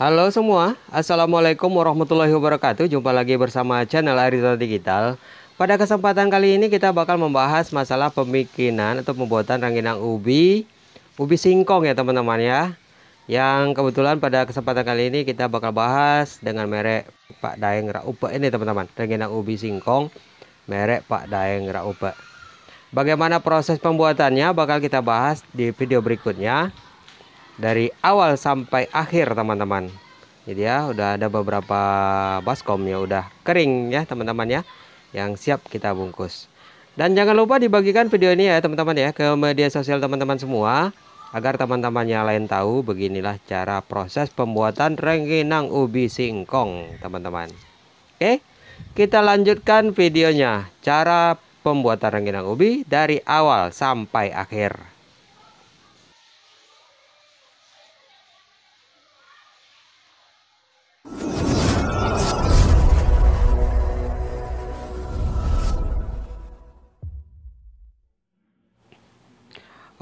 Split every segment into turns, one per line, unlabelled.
Halo semua, Assalamualaikum warahmatullahi wabarakatuh. Jumpa lagi bersama channel Arita Digital. Pada kesempatan kali ini kita bakal membahas masalah pembikinan atau pembuatan rengginang ubi singkong ya teman-teman ya. Yang kebetulan pada kesempatan kali ini kita bakal bahas dengan merek Pak Daeng Raupe ini teman-teman. Rengginang ubi singkong merek Pak Daeng Raupe. Bagaimana proses pembuatannya bakal kita bahas di video berikutnya. Dari awal sampai akhir teman-teman. Jadi ya udah ada beberapa baskom ya udah kering ya teman-teman ya, yang siap kita bungkus. Dan jangan lupa dibagikan video ini ya teman-teman ya ke media sosial teman-teman semua, agar teman-teman yang lain tahu beginilah cara proses pembuatan rengginang ubi singkong teman-teman. Oke, kita lanjutkan videonya, cara pembuatan rengginang ubi dari awal sampai akhir.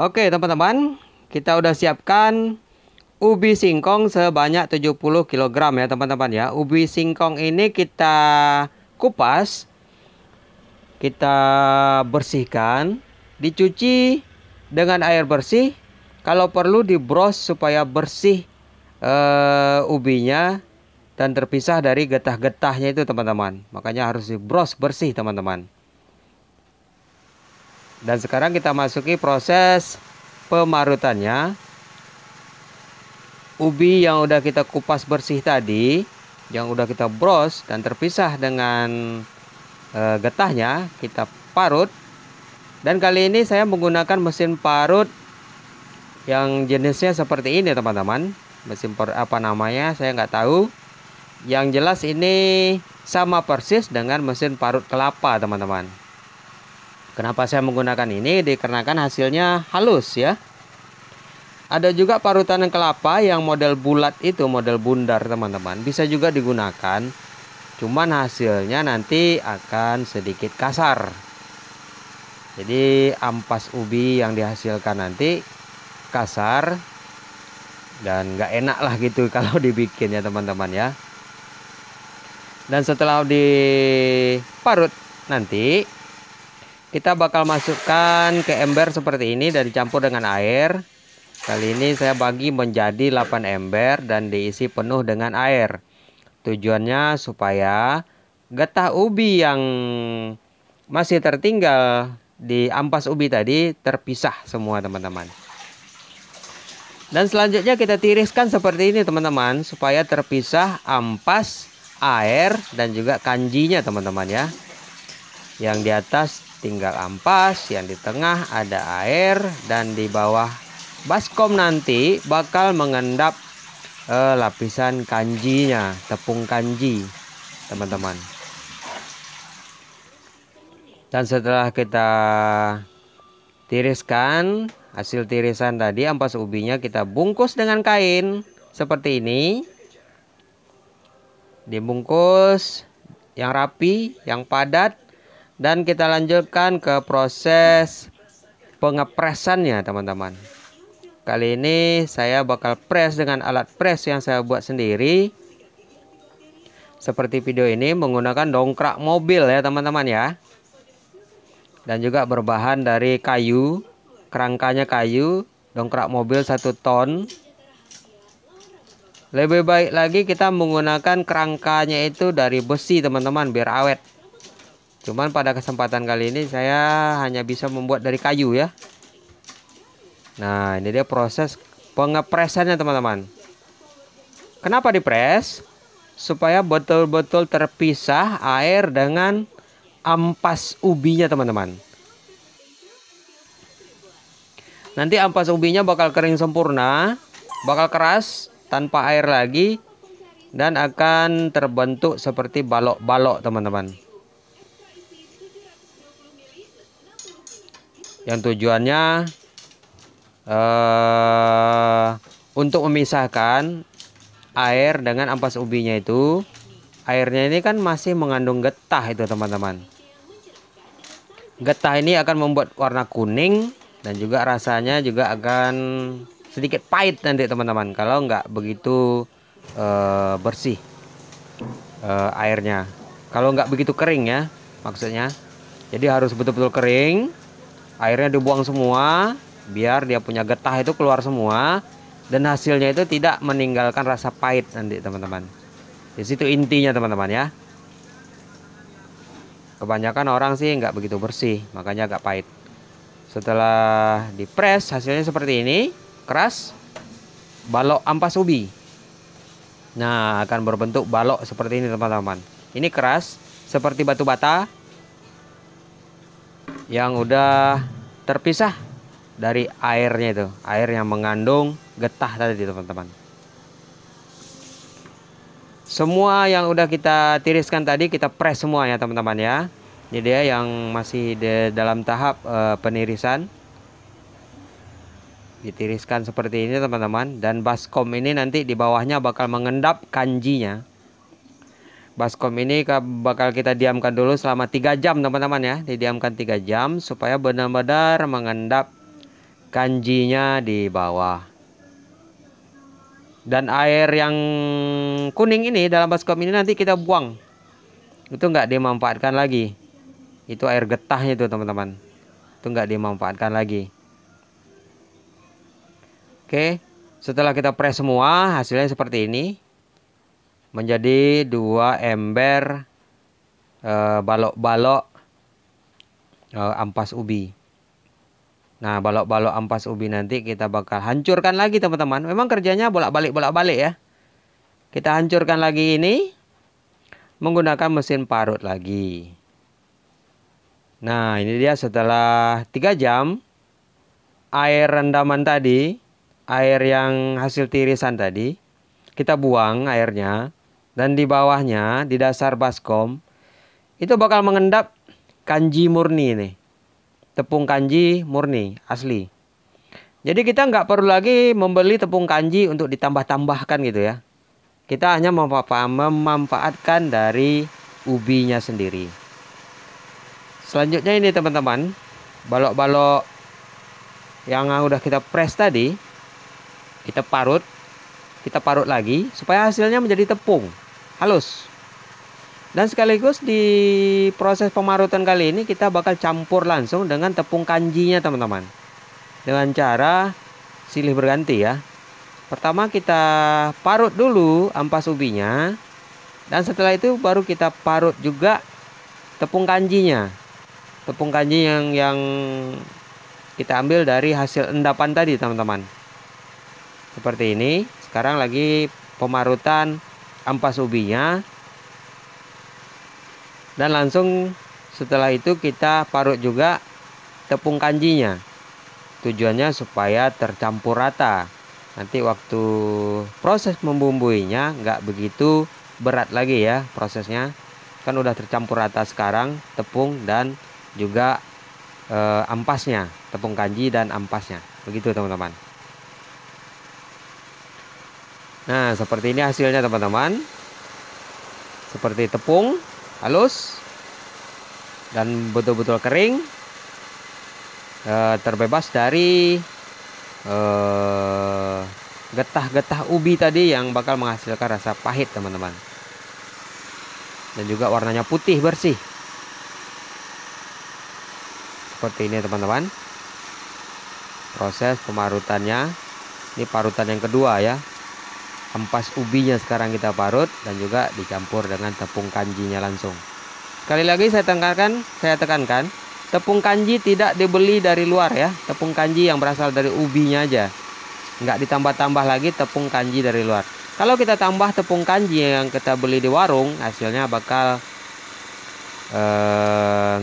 Oke teman-teman, kita udah siapkan ubi singkong sebanyak 70 kg ya teman-teman ya. Ubi singkong ini kita kupas, kita bersihkan, dicuci dengan air bersih. Kalau perlu dibros supaya bersih ubinya dan terpisah dari getah-getahnya itu teman-teman. Makanya harus dibros bersih teman-teman. Dan sekarang kita masuki proses pemarutannya. Ubi yang udah kita kupas bersih tadi, yang udah kita bros dan terpisah dengan getahnya, kita parut. Dan kali ini saya menggunakan mesin parut yang jenisnya seperti ini teman-teman. Mesin parut apa namanya saya nggak tahu. Yang jelas ini sama persis dengan mesin parut kelapa teman-teman. Kenapa saya menggunakan ini? Dikarenakan hasilnya halus ya. Ada juga parutan kelapa yang model bulat itu, model bundar teman-teman. Bisa juga digunakan. Cuman hasilnya nanti akan sedikit kasar. Jadi ampas ubi yang dihasilkan nanti kasar. Dan nggak enak lah gitu kalau dibikin ya teman-teman ya. Dan setelah diparut nanti kita bakal masukkan ke ember seperti ini dan dicampur dengan air. Kali ini saya bagi menjadi 8 ember dan diisi penuh dengan air. Tujuannya supaya getah ubi yang masih tertinggal di ampas ubi tadi terpisah semua teman-teman. Dan selanjutnya kita tiriskan seperti ini teman-teman, supaya terpisah ampas, air dan juga kanjinya teman-teman ya. Yang di atas tinggal ampas, yang di tengah ada air, dan di bawah baskom nanti bakal mengendap lapisan kanjinya, tepung kanji teman-teman. Dan setelah kita tiriskan hasil tirisan tadi, ampas ubinya kita bungkus dengan kain seperti ini. Dibungkus yang rapi, yang padat. Dan kita lanjutkan ke proses pengepresannya teman-teman. Kali ini saya bakal press dengan alat press yang saya buat sendiri. Seperti video ini menggunakan dongkrak mobil ya teman-teman ya. Dan juga berbahan dari kayu. Kerangkanya kayu. Dongkrak mobil 1 ton. Lebih baik lagi kita menggunakan kerangkanya itu dari besi teman-teman, biar awet. Cuman pada kesempatan kali ini saya hanya bisa membuat dari kayu ya. Nah ini dia proses pengepresannya teman-teman. Kenapa dipres? Supaya betul-betul terpisah air dengan ampas ubinya teman-teman. Nanti ampas ubinya bakal kering sempurna, bakal keras tanpa air lagi, dan akan terbentuk seperti balok-balok teman-teman. Yang tujuannya untuk memisahkan air dengan ampas ubinya itu. Airnya ini kan masih mengandung getah itu teman-teman. Getah ini akan membuat warna kuning dan juga rasanya juga akan sedikit pahit nanti teman-teman kalau nggak begitu bersih airnya. Kalau nggak begitu kering ya maksudnya. Jadi harus betul-betul kering. Airnya dibuang semua biar dia punya getah itu keluar semua, dan hasilnya itu tidak meninggalkan rasa pahit nanti teman-teman. Di situ intinya teman-teman ya. Kebanyakan orang sih nggak begitu bersih, makanya agak pahit. Setelah dipres hasilnya seperti ini, keras, balok ampas ubi. Nah, akan berbentuk balok seperti ini teman-teman. Ini keras seperti batu bata yang udah terpisah dari airnya itu, air yang mengandung getah tadi teman-teman. Semua yang udah kita tiriskan tadi kita press semua ya teman-teman ya. Jadi dia yang masih di dalam tahap penirisan ditiriskan seperti ini teman-teman. Dan baskom ini nanti di bawahnya bakal mengendap kanjinya. Baskom ini bakal kita diamkan dulu selama 3 jam teman-teman ya. Didiamkan 3 jam supaya benar-benar mengendap kanjinya di bawah. Dan air yang kuning ini dalam baskom ini nanti kita buang. Itu nggak dimanfaatkan lagi. Itu air getahnya itu teman-teman. Itu nggak dimanfaatkan lagi. Oke, setelah kita press semua hasilnya seperti ini. Menjadi 2 ember balok-balok ampas ubi. Nah, balok-balok ampas ubi nanti kita bakal hancurkan lagi teman-teman. Memang kerjanya bolak-balik ya. Kita hancurkan lagi ini menggunakan mesin parut lagi. Nah, ini dia setelah 3 jam air rendaman tadi, air yang hasil tirisan tadi, kita buang airnya. Dan di bawahnya, di dasar baskom, itu bakal mengendap kanji murni nih. Tepung kanji murni, asli. Jadi kita nggak perlu lagi membeli tepung kanji untuk ditambah-tambahkan gitu ya. Kita hanya memanfaatkan dari ubinya sendiri. Selanjutnya ini teman-teman, balok-balok yang udah kita press tadi, kita parut lagi supaya hasilnya menjadi tepung halus. Dan sekaligus di proses pemarutan kali ini kita bakal campur langsung dengan tepung kanjinya teman-teman. Dengan cara silih berganti ya. Pertama kita parut dulu ampas ubinya. Dan setelah itu baru kita parut juga tepung kanjinya. Tepung kanji yang kita ambil dari hasil endapan tadi teman-teman. Seperti ini. Sekarang lagi pemarutan ampas ubinya. Dan langsung setelah itu kita parut juga tepung kanjinya. Tujuannya supaya tercampur rata. Nanti waktu proses membumbuinya nggak begitu berat lagi ya prosesnya. Kan udah tercampur rata sekarang tepung dan juga ampasnya. Tepung kanji dan ampasnya. Begitu teman-teman. Nah, seperti ini hasilnya teman-teman. Seperti tepung halus dan betul-betul kering, terbebas dari getah-getah ubi tadi yang bakal menghasilkan rasa pahit teman-teman. Dan juga warnanya putih bersih. Seperti ini teman-teman. Proses pemarutannya. Ini parutan yang kedua ya. Ampas ubinya sekarang kita parut dan juga dicampur dengan tepung kanjinya langsung. Sekali lagi saya tekankan, tepung kanji tidak dibeli dari luar ya. Tepung kanji yang berasal dari ubinya aja. Nggak ditambah-tambah lagi tepung kanji dari luar. Kalau kita tambah tepung kanji yang kita beli di warung, hasilnya bakal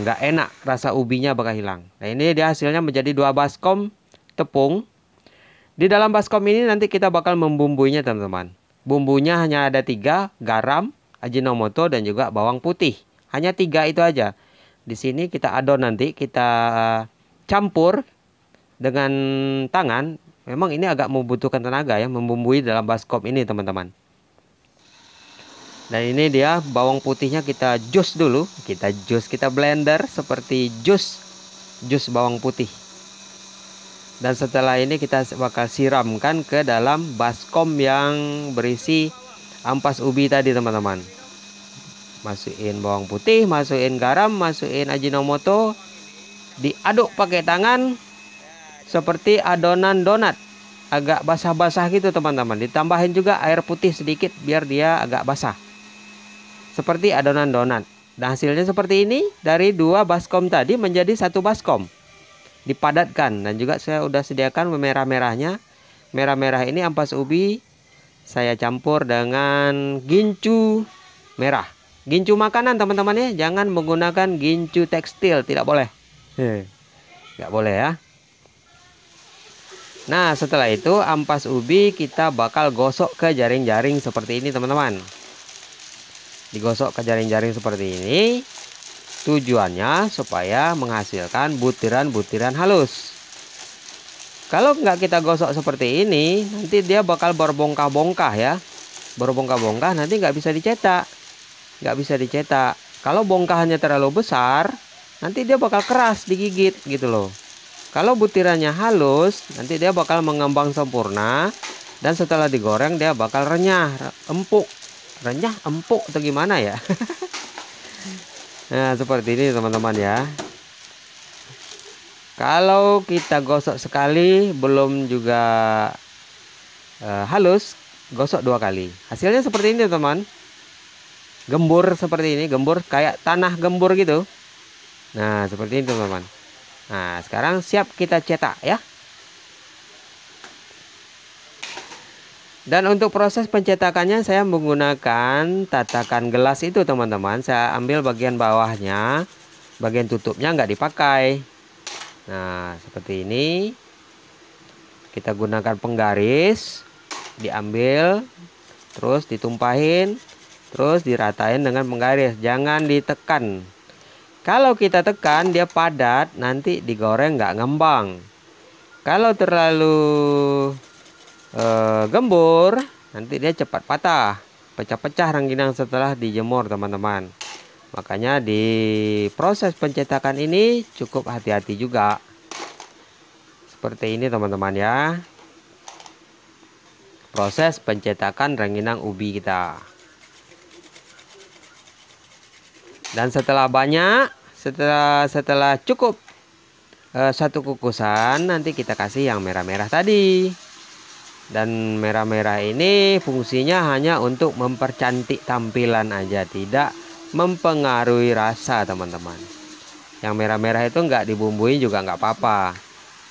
nggak enak, rasa ubinya bakal hilang. Nah, ini dia hasilnya menjadi 2 baskom tepung. Di dalam baskom ini nanti kita bakal membumbuinya teman-teman. Bumbunya hanya ada 3, garam, ajinomoto dan juga bawang putih. Hanya 3 itu aja. Di sini kita adon nanti, kita campur dengan tangan. Memang ini agak membutuhkan tenaga ya, membumbui dalam baskom ini teman-teman. Dan ini dia bawang putihnya kita jus dulu. Kita blender seperti jus bawang putih. Dan setelah ini kita bakal siramkan ke dalam baskom yang berisi ampas ubi tadi teman-teman. Masukin bawang putih, masukin garam, masukin Ajinomoto, diaduk pakai tangan seperti adonan donat, agak basah-basah gitu teman-teman. Ditambahin juga air putih sedikit biar dia agak basah, seperti adonan donat. Dan hasilnya seperti ini, dari 2 baskom tadi menjadi 1 baskom. Dipadatkan, dan juga saya udah sediakan merah-merahnya. Merah-merah ini ampas ubi saya campur dengan gincu merah. Gincu makanan teman-teman ya, jangan menggunakan gincu tekstil, tidak boleh. Nggak boleh ya. Nah, setelah itu ampas ubi kita bakal gosok ke jaring-jaring seperti ini teman-teman. Digosok ke jaring-jaring seperti ini. Tujuannya supaya menghasilkan butiran-butiran halus. Kalau nggak kita gosok seperti ini, nanti dia bakal berbongkah-bongkah ya. Berbongkah-bongkah, nanti nggak bisa dicetak. Nggak bisa dicetak. Kalau bongkahannya terlalu besar, nanti dia bakal keras digigit gitu loh. Kalau butirannya halus, nanti dia bakal mengembang sempurna. Dan setelah digoreng dia bakal renyah, empuk. Renyah, empuk atau gimana ya? Nah, seperti ini teman-teman ya. Kalau kita gosok sekali belum juga halus, gosok 2 kali. Hasilnya seperti ini teman. Gembur seperti ini, gembur kayak tanah gembur gitu. Nah, seperti ini teman-teman. Nah, sekarang siap kita cetak ya. Dan untuk proses pencetakannya saya menggunakan tatakan gelas itu teman-teman. Saya ambil bagian bawahnya, bagian tutupnya nggak dipakai. Nah, seperti ini. Kita gunakan penggaris, diambil, terus ditumpahin, terus diratain dengan penggaris. Jangan ditekan. Kalau kita tekan dia padat, nanti digoreng nggak ngembang. Kalau terlalu gembur, nanti dia cepat patah, pecah-pecah rengginang setelah dijemur teman-teman. Makanya di proses pencetakan ini cukup hati-hati juga. Seperti ini teman-teman ya. Proses pencetakan rengginang ubi kita. Dan setelah banyak, setelah cukup 1 kukusan, nanti kita kasih yang merah-merah tadi. Dan merah-merah ini fungsinya hanya untuk mempercantik tampilan aja, tidak mempengaruhi rasa teman-teman. Yang merah-merah itu nggak dibumbui juga nggak apa-apa.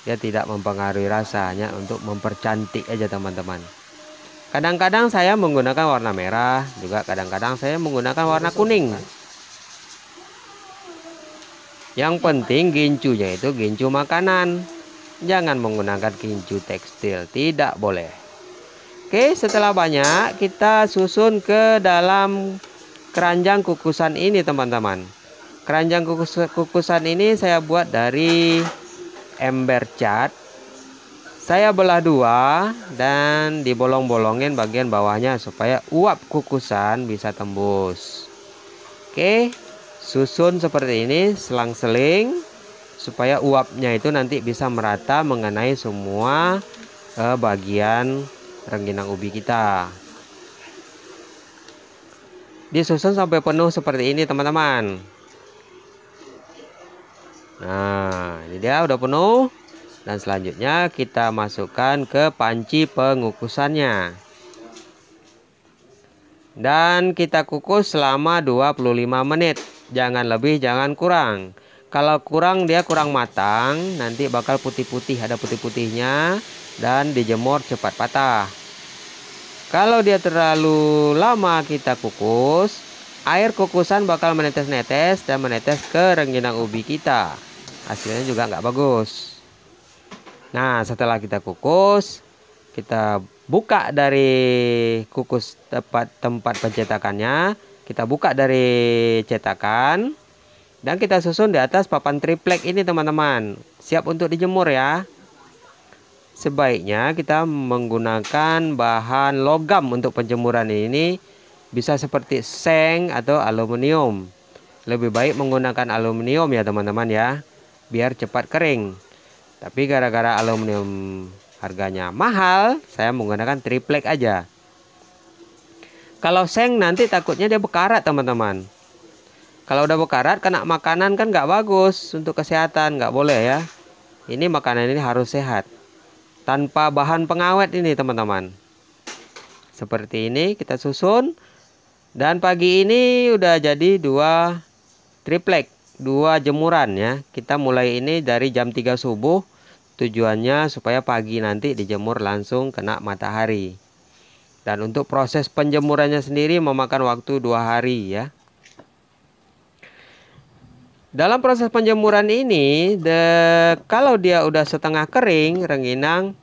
Dia tidak mempengaruhi rasa, hanya untuk mempercantik aja teman-teman. Kadang-kadang saya menggunakan warna merah, juga kadang-kadang saya menggunakan warna kuning. Yang penting gincunya itu gincu makanan. Jangan menggunakan gincu tekstil, tidak boleh. Oke, setelah banyak kita susun ke dalam keranjang kukusan ini teman-teman. Keranjang kukusan ini saya buat dari ember cat. Saya belah 2 dan dibolong-bolongin bagian bawahnya supaya uap kukusan bisa tembus. Oke, susun seperti ini selang-seling supaya uapnya itu nanti bisa merata mengenai semua bagian rengginang ubi kita. Disusun sampai penuh seperti ini teman-teman. Nah, ini dia udah penuh. Dan selanjutnya kita masukkan ke panci pengukusannya. Dan kita kukus selama 25 menit. Jangan lebih, jangan kurang. Kalau kurang dia kurang matang, nanti bakal putih-putih, ada putih-putihnya, dan dijemur cepat patah. Kalau dia terlalu lama kita kukus, air kukusan bakal menetes-netes dan menetes ke rengginang ubi kita. Hasilnya juga nggak bagus. Nah, setelah kita kukus, kita buka dari kukus tempat pencetakannya. Kita buka dari cetakan. Dan kita susun di atas papan triplek ini teman-teman. Siap untuk dijemur ya. Sebaiknya kita menggunakan bahan logam untuk penjemuran ini. Bisa seperti seng atau aluminium. Lebih baik menggunakan aluminium ya teman-teman ya. Biar cepat kering. Tapi gara-gara aluminium harganya mahal, saya menggunakan triplek aja. Kalau seng nanti takutnya dia bekarat teman-teman. Kalau udah bekarat kena makanan kan nggak bagus untuk kesehatan, nggak boleh ya. Ini makanan ini harus sehat. Tanpa bahan pengawet ini teman-teman. Seperti ini kita susun. Dan pagi ini udah jadi 2 triplek, 2 jemuran ya. Kita mulai ini dari jam 3 subuh. Tujuannya supaya pagi nanti dijemur langsung kena matahari. Dan untuk proses penjemurannya sendiri memakan waktu 2 hari ya. Dalam proses penjemuran ini, kalau dia udah setengah kering, rengginang,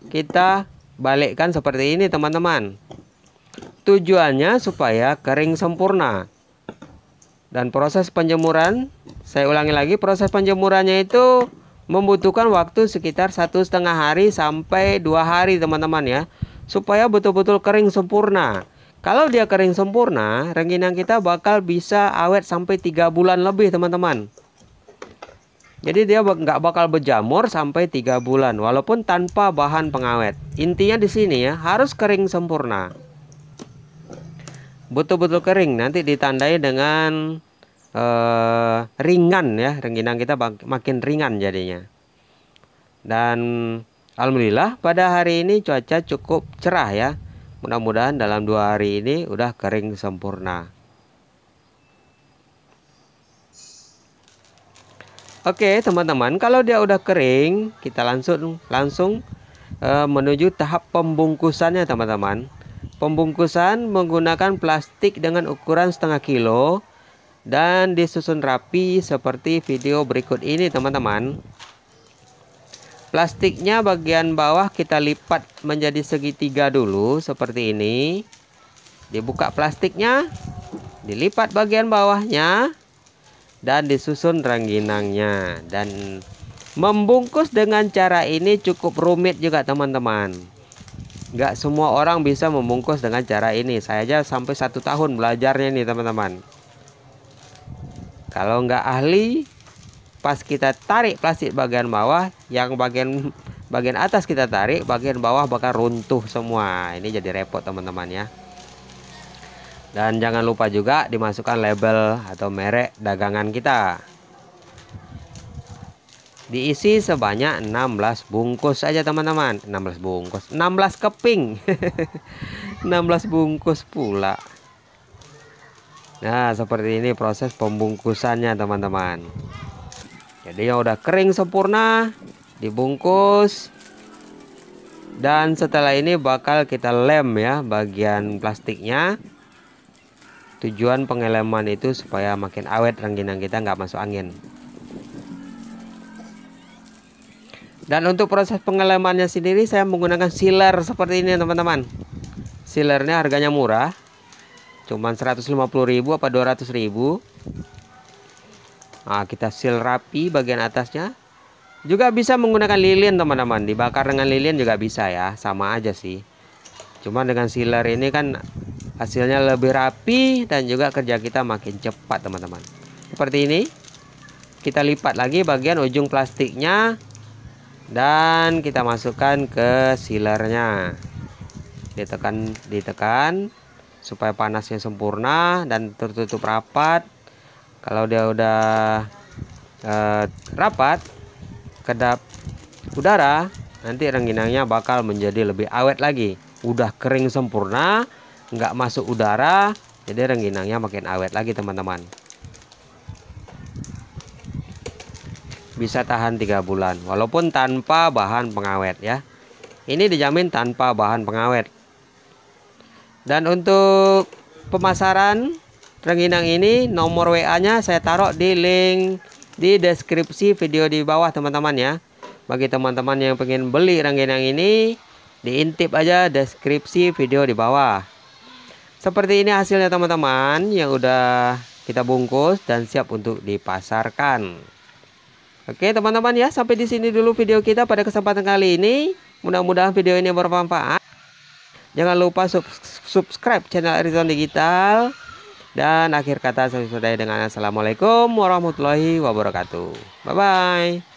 kita balikkan seperti ini teman-teman. Tujuannya supaya kering sempurna. Dan proses penjemuran, saya ulangi lagi, proses penjemurannya itu membutuhkan waktu sekitar 1,5 hari sampai 2 hari teman-teman ya. Supaya betul-betul kering sempurna. Kalau dia kering sempurna, rengginang kita bakal bisa awet sampai 3 bulan lebih teman-teman. Jadi dia nggak bakal berjamur sampai 3 bulan walaupun tanpa bahan pengawet. Intinya di sini ya, harus kering sempurna. Betul-betul kering, nanti ditandai dengan ringan ya. Rengginang kita makin ringan jadinya. Dan alhamdulillah pada hari ini cuaca cukup cerah ya. Mudah-mudahan dalam 2 hari ini udah kering sempurna. Oke teman-teman, kalau dia udah kering, kita langsung menuju tahap pembungkusannya teman-teman. Pembungkusan menggunakan plastik dengan ukuran 0,5 kilo dan disusun rapi seperti video berikut ini teman-teman. Plastiknya bagian bawah kita lipat menjadi segitiga dulu seperti ini. Dibuka plastiknya, dilipat bagian bawahnya, dan disusun rengginangnya. Dan membungkus dengan cara ini cukup rumit juga teman-teman. Nggak semua orang bisa membungkus dengan cara ini. Saya aja sampai 1 tahun belajarnya nih teman-teman. Kalau nggak ahli, pas kita tarik plastik bagian bawah, yang bagian atas kita tarik, bagian bawah bakal runtuh semua. Ini jadi repot teman-teman ya. Dan jangan lupa juga dimasukkan label atau merek dagangan kita. Diisi sebanyak 16 bungkus aja teman-teman. 16 bungkus, 16 keping. 16 bungkus pula. Nah, seperti ini proses pembungkusannya teman-teman. Jadi yang udah kering sempurna, dibungkus. Dan setelah ini bakal kita lem ya bagian plastiknya. Tujuan pengeleman itu supaya makin awet rengginang kita, nggak masuk angin. Dan untuk proses pengelemannya sendiri saya menggunakan sealer seperti ini teman-teman. Sealernya harganya murah, cuman 150.000 apa 200.000. Nah, kita seal rapi bagian atasnya. Juga bisa menggunakan lilin teman-teman. Dibakar dengan lilin juga bisa ya. Sama aja sih. Cuma dengan sealer ini kan hasilnya lebih rapi. Dan juga kerja kita makin cepat teman-teman. Seperti ini. Kita lipat lagi bagian ujung plastiknya. Dan kita masukkan ke sealernya. Ditekan. Supaya panasnya sempurna. Dan tertutup rapat. Kalau dia udah rapat, kedap udara, nanti rengginangnya bakal menjadi lebih awet lagi. Udah kering sempurna, nggak masuk udara, jadi rengginangnya makin awet lagi teman-teman. Bisa tahan 3 bulan, walaupun tanpa bahan pengawet ya. Ini dijamin tanpa bahan pengawet. Dan untuk pemasaran rengginang ini, nomor WA-nya saya taruh di link di deskripsi video di bawah teman-teman ya. Bagi teman-teman yang pengen beli rengginang ini, diintip aja deskripsi video di bawah. Seperti ini hasilnya teman-teman yang udah kita bungkus dan siap untuk dipasarkan. Oke teman-teman ya, sampai di sini dulu video kita pada kesempatan kali ini. Mudah-mudahan video ini bermanfaat. Jangan lupa subscribe channel Arizon Digital. Dan akhir kata saya sudahi dengan assalamualaikum warahmatullahi wabarakatuh. Bye bye.